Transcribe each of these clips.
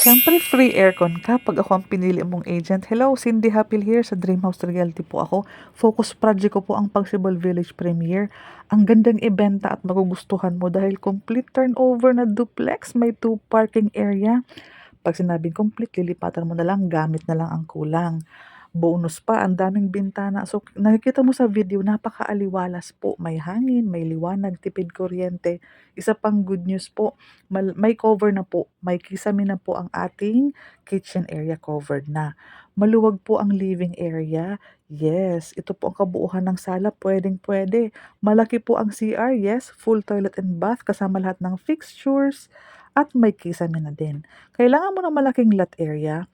Siyempre free aircon ka 'pag ako ang pinili mong agent. Hello, Cindy Hapil here sa Dream House Realty po ako. Focus project ko po ang Pagsibol Village Premier. Ang gandang ibenta at magugustuhan mo dahil complete turnover na duplex, may 2 parking area. 'Pag sinabing complete, lilipatan mo na lang, gamit na lang ang kulang. Bonus pa, ang daming bintana. So, nakikita mo sa video, napakaaliwalas po. May hangin, may liwanag, tipid kuryente. Isa pang good news po, may cover na po. May kisame na po ang ating kitchen area covered na. Maluwag po ang living area. Yes, ito po ang kabuuan ng sala. Pwedeng-pwede. Malaki po ang CR. Yes, full toilet and bath kasama lahat ng fixtures. At may kisame na din. Kailangan mo ng malaking lot area.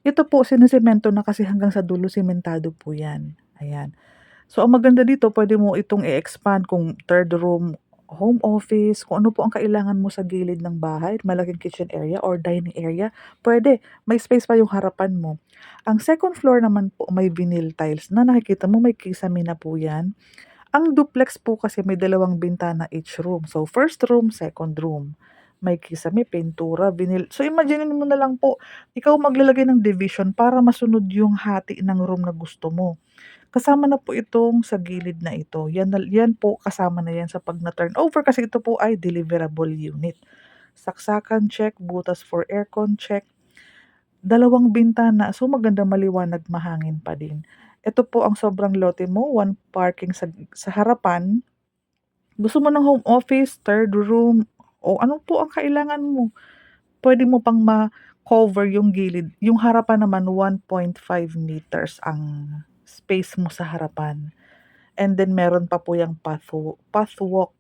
Ito po sinisemento na kasi hanggang sa dulo sementado po 'yan, ayan. So ang maganda dito puwede mo itong i-expand kung third room, home office, kung ano po ang kailangan mo sa gilid ng bahay, malaking kitchen area or dining area, puwede. May space pa yung harapan mo. Ang second floor naman po may vinyl tiles na nakikita mo may kisame na po 'yan. Ang duplex po kasi may dalawang bintana each room. So, first room, second room. May kisame, pintura, vinyl. So, imaginin mo na lang po, ikaw maglalagay ng division para masunod yung hati ng room na gusto mo. Kasama na po itong sa gilid na ito. Yan po kasama na yan sa pag na-turnover kasi ito po ay deliverable unit. Saksakan check, butas for aircon check, dalawang bintana, so maganda maliwanag, mahangin pa din. Ito po ang sobrang lote mo, one parking sa harapan. Gusto mo ng home office, third room, o ano po ang kailangan mo. Puwede mo pang ma-cover yung gilid. Yung harapan naman 1.5 meters ang space mo sa harapan. And then meron pa po yang pathwalk